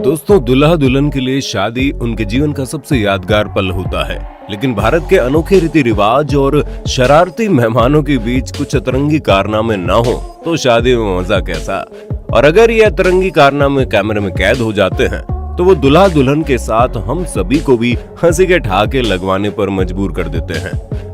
दोस्तों, दुल्हा दुल्हन के लिए शादी उनके जीवन का सबसे यादगार पल होता है। लेकिन भारत के अनोखे रीति रिवाज और शरारती मेहमानों के बीच कुछ अतरंगी कारनामे न हो तो शादी में मजा कैसा। और अगर ये अतरंगी कारनामे कैमरे में कैद हो जाते हैं तो वो दुल्हा दुल्हन के साथ हम सभी को भी हंसी के ठहाके लगवाने पर मजबूर कर देते हैं।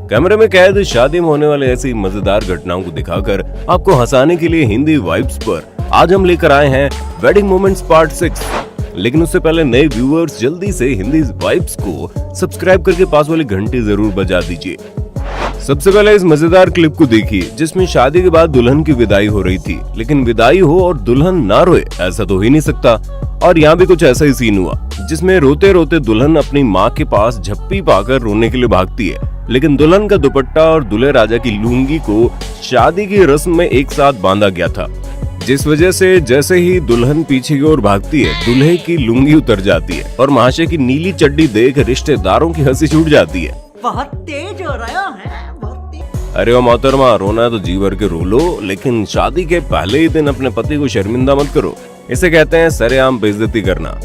कैमरे में कैद शादी में होने वाले ऐसी मजेदार घटनाओं को दिखाकर आपको हंसाने के लिए हिंदी वाइब्स पर आज हम लेकर आए हैं वेडिंग मोमेंट्स पार्ट 6। लेकिन उससे पहले नए व्यूअर्स जल्दी से हिंदी वाइब्स को सब्सक्राइब करके पास वाली घंटी जरूर बजा दीजिए। सबसे पहले इस मजेदार क्लिप को देखिए जिसमें शादी के बाद दुल्हन की विदाई हो रही थी, लेकिन विदाई हो और दुल्हन ना रोए ऐसा तो हो ही नहीं सकता। और यहाँ भी कुछ ऐसा ही सीन हुआ जिसमें रोते रोते दुल्हन अपनी माँ के पास झप्पी पाकर रोने के लिए भागती है, लेकिन दुल्हन का दुपट्टा और दूल्हे राजा की लुंगी को शादी की रस्म में एक साथ बांधा गया था, जिस वजह से जैसे ही दुल्हन पीछे की ओर भागती है दूल्हे की लुंगी उतर जाती है और महाशय की नीली चड्डी देख रिश्तेदारों की हंसी छूट जाती है। बहुत तेज हो रहा है, बहुत तेज। अरे ओ मोहतरमा, रोना है तो जी भर के रो लो, लेकिन शादी के पहले ही दिन अपने पति को शर्मिंदा मत करो। इसे कहते हैं सरेआम बेइज्जती करना।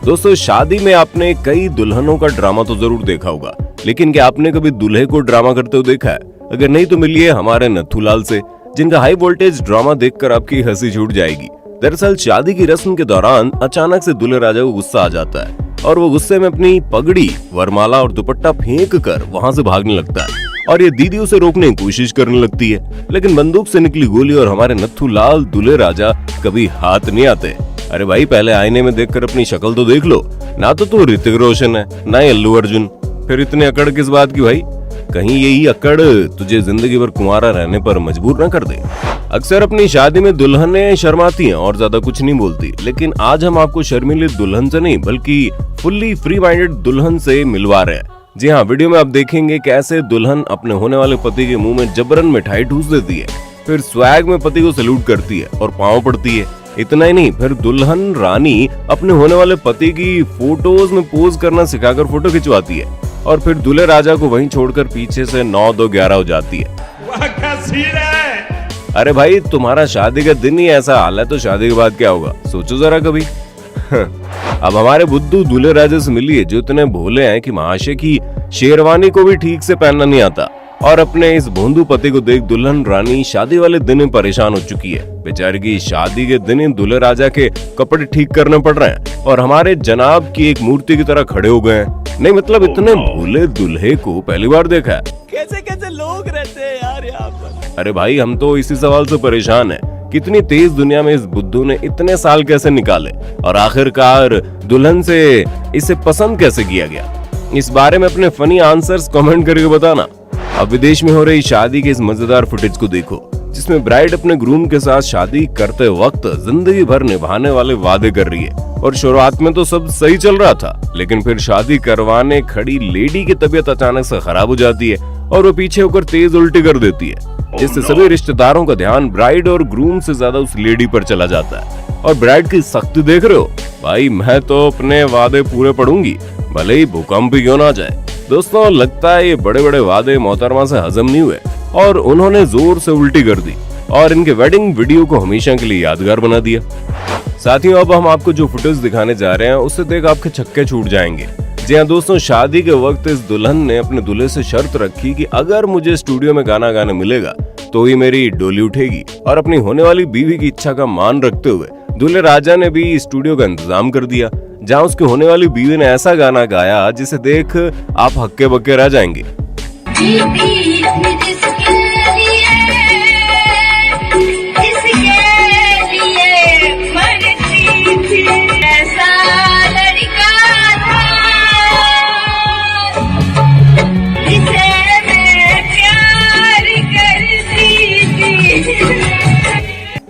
दोस्तों, शादी में आपने कई दुल्हनों का ड्रामा तो जरूर देखा होगा, लेकिन क्या आपने कभी दूल्हे को ड्रामा करते हुए देखा है? अगर नहीं तो मिलिए हमारे नथुलाल से, जिनका हाई वोल्टेज ड्रामा देखकर आपकी हंसी छूट जाएगी। दरअसल शादी की रस्म के दौरान अचानक से दूल्हे राजा को गुस्सा आ जाता है और वो गुस्से में अपनी पगड़ी, वरमाला और दुपट्टा फेंक कर वहाँ से भागने लगता है और ये दीदी उसे रोकने की कोशिश करने लगती है, लेकिन बंदूक से निकली गोली और हमारे नथुलाल दूल्हे राजा कभी हाथ नहीं आते। अरे भाई, पहले आईने में देखकर अपनी शक्ल तो देख लो, ना तो तू ऋतिक रोशन है ना अल्लू अर्जुन, फिर इतने अकड़ किस बात की भाई? कहीं यही अकड़ तुझे जिंदगी भर कुंवारा रहने पर मजबूर न कर दे। अक्सर अपनी शादी में दुल्हनें शर्माती हैं और ज्यादा कुछ नहीं बोलती, लेकिन आज हम आपको शर्मीली दुल्हन से नहीं बल्कि फुल्ली फ्री माइंडेड दुल्हन से मिलवा रहे हैं। जी हाँ, वीडियो में आप देखेंगे कैसे दुल्हन अपने होने वाले पति के मुंह में जबरन मिठाई ठूस देती है, फिर स्वैग में पति को सैल्यूट करती है और पाँव पड़ती है। इतना ही नहीं, फिर दुल्हन रानी अपने होने वाले पति की फोटोज में पोज करना सिखाकर फोटो खिंचवाती है और फिर दूल्हे राजा को वहीं छोड़कर पीछे से 9-2-11 हो जाती है। अरे भाई, तुम्हारा शादी का दिन ही ऐसा हाल है तो शादी के बाद क्या होगा, सोचो जरा कभी। अब हमारे बुद्धू दूल्हे राजा से मिलिए जो इतने भोले हैं कि महाशय की शेरवानी को भी ठीक से पहनना नहीं आता, और अपने इस भोंदू पति को देख दुल्हन रानी शादी वाले दिन में परेशान हो चुकी है। बेचारी की शादी के दिन ही दूल्हे राजा के कपड़े ठीक करने पड़ रहे हैं और हमारे जनाब की एक मूर्ति की तरह खड़े हो गए हैं। नहीं मतलब इतने भोले दूल्हे को पहली बार देखा है। कैसे कैसे लोग रहते हैं यार यहाँ पर। अरे भाई, हम तो इसी सवाल से परेशान हैं, कितनी तेज दुनिया में इस बुद्धू ने इतने साल कैसे निकाले और आखिरकार दुल्हन से इसे पसंद कैसे किया गया। इस बारे में अपने फनी आंसर्स कमेंट करके बताना। अब विदेश में हो रही शादी के इस मजेदार फुटेज को देखो जिसमें ब्राइड अपने ग्रूम के साथ शादी करते वक्त जिंदगी भर निभाने वाले वादे कर रही है। और शुरुआत में तो सब सही चल रहा था, लेकिन फिर शादी करवाने खड़ी लेडी की तबीयत अचानक से खराब हो जाती है और वो पीछे होकर तेज उल्टी कर देती है, जिससे सभी रिश्तेदारों का ध्यान ब्राइड और ग्रूम से ज्यादा उस लेडी पर चला जाता है। और ब्राइड की सख्ती देख रहे हो भाई, मैं तो अपने वादे पूरे पढ़ूंगी भले ही भूकंप ही क्यों ना जाए। दोस्तों, लगता है ये बड़े बड़े वादे मोहतरमा से हजम नहीं हुए और उन्होंने जोर से उल्टी कर दी और इनके वेडिंग वीडियो को हमेशा के लिए यादगार बना दिया। साथियों, अब हम आपको जो फुटेज दिखाने जा रहे हैं उससे देख आपके छक्के छूट जाएंगे। जी हाँ दोस्तों, शादी के वक्त इस दुल्हन ने अपने दूल्हे से शर्त रखी कि अगर मुझे स्टूडियो में गाना गाने मिलेगा तो ही मेरी डोली उठेगी, और अपनी होने वाली बीवी की इच्छा का मान रखते हुए दूल्हे राजा ने भी स्टूडियो का इंतजाम कर दिया, जहाँ उसकी होने वाली बीवी ने ऐसा गाना गाया जिसे देख आप हक्के बक्के रह जाएंगे।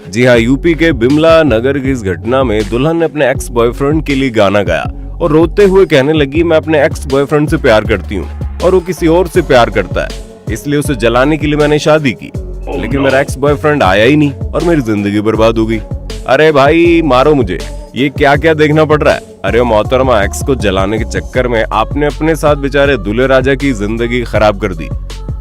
जी हाँ, यूपी के बिमला नगर की इस घटना में दुल्हन ने अपने एक्स बॉयफ्रेंड के लिए गाना गाया और रोते हुए कहने लगी, मैं अपने एक्स बॉयफ्रेंड से प्यार करती हूँ और वो किसी और से प्यार करता है, इसलिए उसे जलाने के लिए मैंने शादी की, लेकिन मेरा एक्स बॉयफ्रेंड आया ही नहीं और मेरी जिंदगी बर्बाद हो गई। अरे भाई, मारो मुझे, ये क्या क्या देखना पड़ रहा है। अरे मोहतरमा, एक्स को जलाने के चक्कर में आपने अपने साथ बेचारे दूल्हे राजा की जिंदगी खराब कर दी।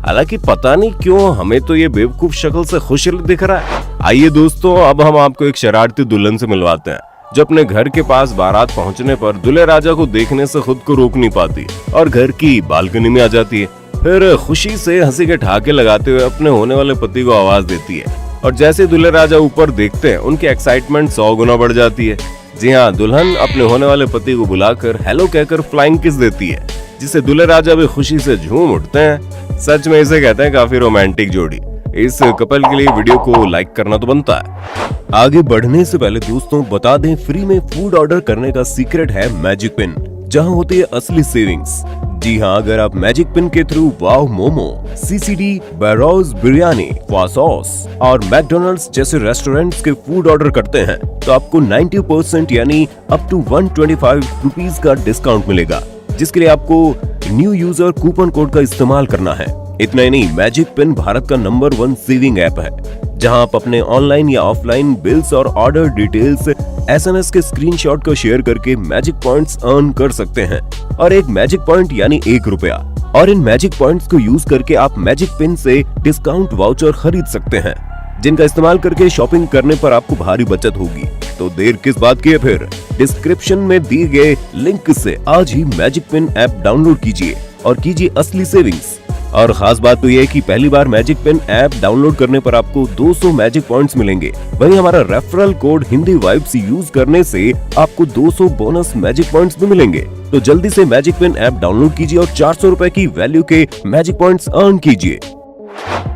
हालांकि पता नहीं क्यों हमें तो ये बेवकूफ शक्ल से खुश दिख रहा है। आइए दोस्तों, अब हम आपको एक शरारती दुल्हन से मिलवाते हैं जो अपने घर के पास बारात पहुंचने पर दूल्हे राजा को देखने से खुद को रोक नहीं पाती और घर की बालकनी में आ जाती है। फिर खुशी से हंसी के ठहाके लगाते हुए अपने होने वाले पति को आवाज देती है और जैसे दूल्हे राजा ऊपर देखते हैं उनकी एक्साइटमेंट 100 गुना बढ़ जाती है। जी हाँ, दुल्हन अपने होने वाले पति को बुलाकर हेलो कहकर फ्लाइंग किस देती है, जिससे दूल्हे राजा भी खुशी से झूम उठते हैं। सच में इसे कहते हैं काफी रोमांटिक जोड़ी। इस कपल के लिए वीडियो को लाइक करना तो बनता है। आगे बढ़ने से पहले दोस्तों बता दें, फ्री में फूड ऑर्डर करने का सीक्रेट है मैजिक पिन, जहां होती है असली सेविंग्स। जी हाँ, अगर आप मैजिक पिन के थ्रू वाव मोमो, सीसीडी, बैरोज बिरयानी, फासॉस और मैकडोनल्ड्स जैसे रेस्टोरेंट्स के फूड ऑर्डर करते हैं तो आपको 90% यानी अप टू 125 रुपीज का डिस्काउंट मिलेगा, जिसके लिए आपको न्यू यूजर कूपन कोड का इस्तेमाल करना है। इतना ही नहीं, मैजिक पिन भारत का नंबर 1 सेविंग ऐप है, जहां आप अपने ऑनलाइन या ऑफलाइन बिल्स और ऑर्डर डिटेल्स SMS के स्क्रीनशॉट को शेयर करके मैजिक पॉइंट्स अर्न कर सकते हैं। और एक मैजिक पॉइंट यानी 1 रुपया, और इन मैजिक पॉइंट्स को यूज करके आप मैजिक पिन से डिस्काउंट वाउचर खरीद सकते हैं, जिनका इस्तेमाल करके शॉपिंग करने पर आपको भारी बचत होगी। तो देर किस बात की है फिर, डिस्क्रिप्शन में दिए गए लिंक से आज ही मैजिक पिन ऐप डाउनलोड कीजिए और कीजिए असली सेविंग्स। और खास बात तो यह है कि पहली बार मैजिक पिन ऐप डाउनलोड करने पर आपको 200 मैजिक पॉइंट्स मिलेंगे। वहीं हमारा referral code Hindi vibes use करने से आपको 200 बोनस मैजिक पॉइंट्स भी मिलेंगे। तो जल्दी से मैजिक पिन ऐप डाउनलोड कीजिए और 400 रुपए की वैल्यू के मैजिक पॉइंट्स अर्न कीजिए।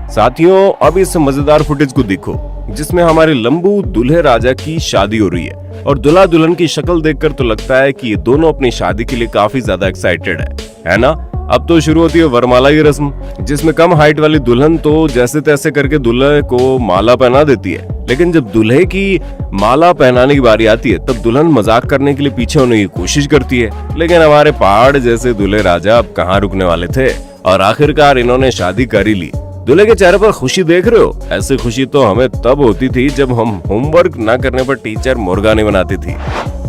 साथियों, अब इस मजेदार फुटेज को देखो, जिसमें हमारे लंबू दूल्हे राजा की शादी हो रही है और दूल्हा दुल्हन की शक्ल देखकर तो लगता है कि ये दोनों अपनी शादी के लिए काफी ज्यादा एक्साइटेड है ना। अब तो शुरू होती है वरमाला की रस्म, जिसमें कम हाइट वाली दुल्हन तो जैसे तैसे करके दूल्हे को माला पहना देती है, लेकिन जब दूल्हे की माला पहनाने की बारी आती है तब दुल्हन मजाक करने के लिए पीछे होने की कोशिश करती है। लेकिन हमारे पहाड़ जैसे दूल्हे राजा अब कहाँ रुकने वाले थे और आखिरकार इन्होंने शादी कर ही ली। दूल्हे के चेहरे पर खुशी देख रहे हो? ऐसी खुशी तो हमें तब होती थी जब हम होमवर्क न करने पर टीचर मुर्गानी बनाती थी।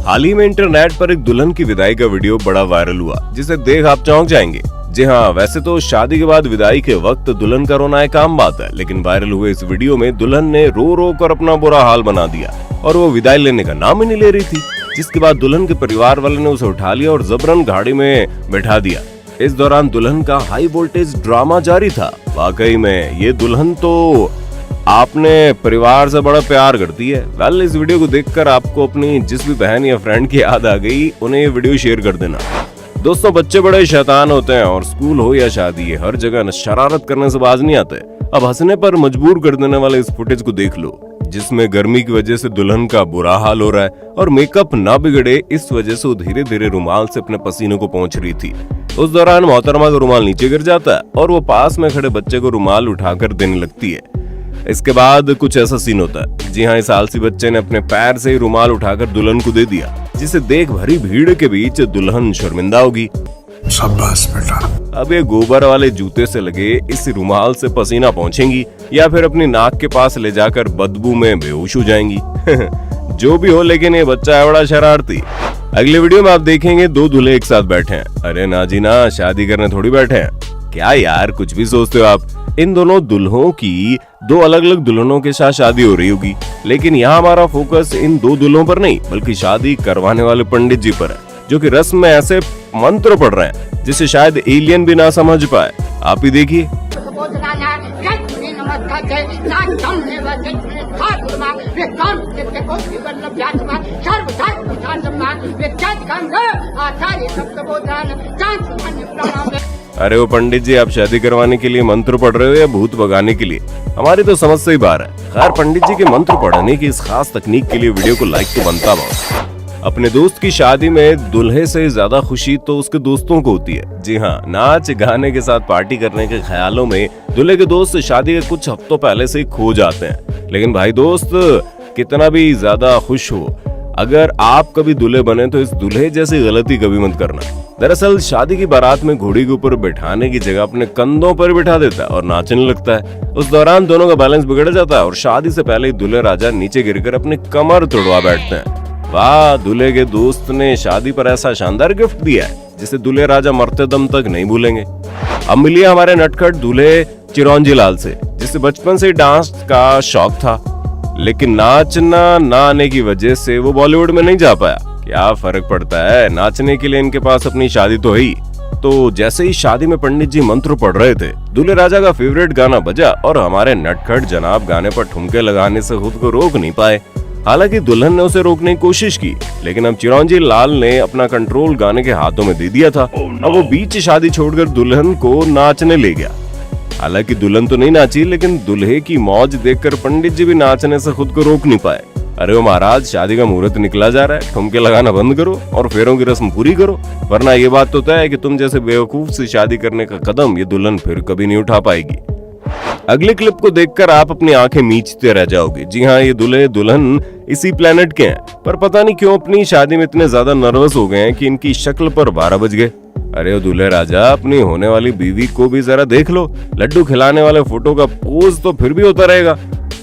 हाल ही में इंटरनेट पर एक दुल्हन की विदाई का वीडियो बड़ा वायरल हुआ, जिसे देख आप चौंक जाएंगे। जी हाँ, वैसे तो शादी के बाद विदाई के वक्त दुल्हन का रोना एक आम बात है, लेकिन वायरल हुए इस वीडियो में दुल्हन ने रो रो कर अपना बुरा हाल बना दिया और वो विदाई लेने का नाम ही नहीं ले रही थी। जिसके बाद दुल्हन के परिवार वाले ने उसे उठा लिया और जबरन गाड़ी में बैठा दिया। इस दौरान दुल्हन का हाई वोल्टेज ड्रामा जारी था। वाकई में ये दुल्हन तो आपने परिवार से बड़ा प्यार करती है। वेल, इस वीडियो को देखकर आपको अपनी जिस भी बहन या फ्रेंड की याद आ गई, उन्हें ये वीडियो शेयर कर देना। दोस्तों, बच्चे बड़े शैतान होते हैं और स्कूल हो या शादी, हर जगह शरारत करने से बाज नहीं आते। अब हंसने पर मजबूर कर देने वाले इस फुटेज को देख लो, जिसमें गर्मी की वजह से दुल्हन का बुरा हाल हो रहा है और मेकअप ना बिगड़े इस वजह से वो धीरे धीरे रुमाल से अपने पसीने को पहुंच रही थी। उस दौरान मोहतरमा का रुमाल नीचे गिर जाता है और वो पास में खड़े बच्चे को रुमाल उठाकर देने लगती है। इसके बाद कुछ ऐसा सीन होता है। जी हाँ, इस आलसी बच्चे ने अपने पैर से ही रुमाल उठाकर दुल्हन को दे दिया, जिसे देख भरी भीड़ के बीच दुल्हन शर्मिंदा होगी। शाबाश बेटा। अब ये गोबर वाले जूते से लगे इस रुमाल से पसीना पहुंचेंगी या फिर अपनी नाक के पास ले जाकर बदबू में बेहोश हो जाएंगी। जो भी हो, लेकिन ये बच्चा है बड़ा शरारती। अगले वीडियो में आप देखेंगे 2 दूल्हे एक साथ बैठे हैं। अरे ना जी ना, शादी करने थोड़ी बैठे हैं। क्या यार, कुछ भी सोचते हो आप। इन दोनों दुल्हों की 2 अलग अलग दुल्हनों के साथ शादी हो रही होगी, लेकिन यहाँ हमारा फोकस इन 2 दुल्हों पर नहीं बल्कि शादी करवाने वाले पंडित जी पर है, जो कि रस्म में ऐसे मंत्र पढ़ रहे हैं जिसे शायद एलियन भी ना समझ पाए। आप ही देखिए। अरे वो पंडित जी, आप शादी करवाने के लिए मंत्र पढ़ रहे हो या भूत भगाने के लिए? हमारी तो समझ से ही बाहर है। खैर, पंडित जी के मंत्र पढ़ने की इस खास तकनीक के लिए वीडियो को लाइक तो बनता बहुत। अपने दोस्त की शादी में दुल्हे से ज्यादा खुशी तो उसके दोस्तों को होती है। जी हाँ, नाच गाने के साथ पार्टी करने के ख्यालों में दूल्हे के दोस्त शादी के कुछ हफ्तों पहले से ही खो जाते हैं। लेकिन भाई दोस्त, कितना भी ज्यादा खुश हो, अगर आप कभी दूल्हे बने तो इस दूल्हे जैसी गलती कभी मत करना। दरअसल शादी की बारात में घोड़ी के ऊपर बैठाने की जगह अपने कंधों पर बिठा देता है और नाचने लगता है। उस दौरान दोनों का बैलेंस बिगड़ जाता है और शादी से पहले दूल्हे राजा नीचे गिरकर अपनी कमर तोड़वा बैठते हैं। वाह, दूल्हे के दोस्त ने शादी पर ऐसा शानदार गिफ्ट दिया है जिसे दूल्हे राजा मरते दम तक नहीं भूलेंगे। अब मिलिए हमारे नटखट दूल्हे चिरौंजी लाल से, जिसे बचपन से डांस का शौक था, लेकिन नाचना ना आने की वजह से वो बॉलीवुड में नहीं जा पाया। क्या फर्क पड़ता है, नाचने के लिए इनके पास अपनी शादी तो है। तो जैसे ही शादी में पंडित जी मंत्र पढ़ रहे थे, दूल्हे राजा का फेवरेट गाना बजा और हमारे नटखट जनाब गाने पर ठुमके लगाने से खुद को रोक नहीं पाए। हालांकि दुल्हन ने उसे रोकने की कोशिश की, लेकिन अब चिरंजी लाल ने अपना कंट्रोल गाने के हाथों में दे दिया था। अब वो बीच शादी छोड़कर दुल्हन को नाचने ले गया। हालांकि दुल्हन तो नहीं नाची, लेकिन दूल्हे की मौज देखकर पंडित जी भी नाचने से खुद को रोक नहीं पाए। अरे ओ महाराज, शादी का मुहूर्त निकला जा रहा है, ठुमके लगाना बंद करो और फेरों की रस्म पूरी करो, वरना ये बात तो तय है कि तुम जैसे बेवकूफ से शादी करने का कदम ये दुल्हन फिर कभी नहीं उठा पाएगी। अगले क्लिप को देखकर आप अपनी आंखें मीचते रह जाओगे। जी हाँ, ये दूल्हे दुल्हन इसी प्लेनेट के हैं, पर पता नहीं क्यों अपनी शादी में इतने ज्यादा नर्वस हो गए हैं कि इनकी शक्ल पर 12 बज गए। अरे ओ दूल्हे राजा, अपनी होने वाली बीवी को भी जरा देख लो। लड्डू खिलाने वाले फोटो का पोज तो फिर भी होता रहेगा,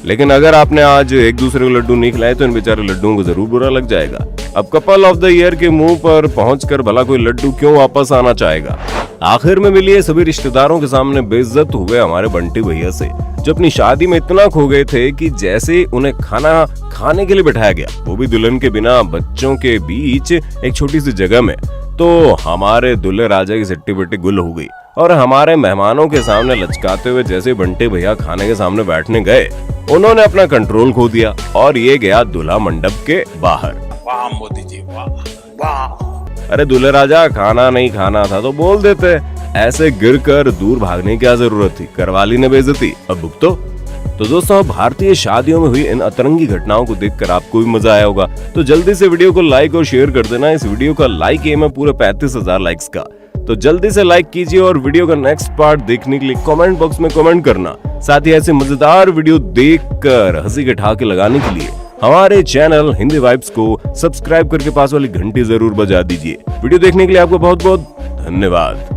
लेकिन अगर आपने आज एक दूसरे को लड्डू नहीं खिलाए तो इन बेचारे लड्डुओं को जरूर बुरा लग जाएगा। अब कपल ऑफ द ईयर के मुंह पर पहुंचकर भला कोई लड्डू क्यों वापस आना चाहेगा। आखिर में मिलिए सभी रिश्तेदारों के सामने बेइज्जत हुए हमारे बंटी भैया से, जो अपनी शादी में इतना खो गए थे कि जैसे उन्हें खाना खाने के लिए बिठाया गया, वो भी दुल्हन के बिना बच्चों के बीच एक छोटी सी जगह में, तो हमारे दूल्हे राजा की सिट्टी बिट्टी गुल हो गई और हमारे मेहमानों के सामने लचकाते हुए जैसे बंटी भैया खाने के सामने बैठने गए, उन्होंने अपना कंट्रोल खो दिया और ये गया दूल्हा मंडप के बाहर। वाह मोदी जी, वाह वाह। अरे दूल्हे राजा, खाना नहीं खाना था तो बोल देते, ऐसे गिरकर दूर भागने की क्या जरूरत थी, करवाली ने बेइज्जती, अब भुगतो। तो दोस्तों, भारतीय शादियों में हुई इन अतरंगी घटनाओं को देखकर आपको भी मजा आया होगा, तो जल्दी से वीडियो को लाइक और शेयर कर देना। इस वीडियो का लाइक एम है पूरे 35,000 लाइक्स का, तो जल्दी से लाइक कीजिए और वीडियो का नेक्स्ट पार्ट देखने के लिए कमेंट बॉक्स में कमेंट करना। साथ ही ऐसे मजेदार वीडियो देखकर हंसी के ठहाके लगाने के लिए हमारे चैनल हिंदी वाइब्स को सब्सक्राइब करके पास वाली घंटी जरूर बजा दीजिए। वीडियो देखने के लिए आपको बहुत बहुत धन्यवाद।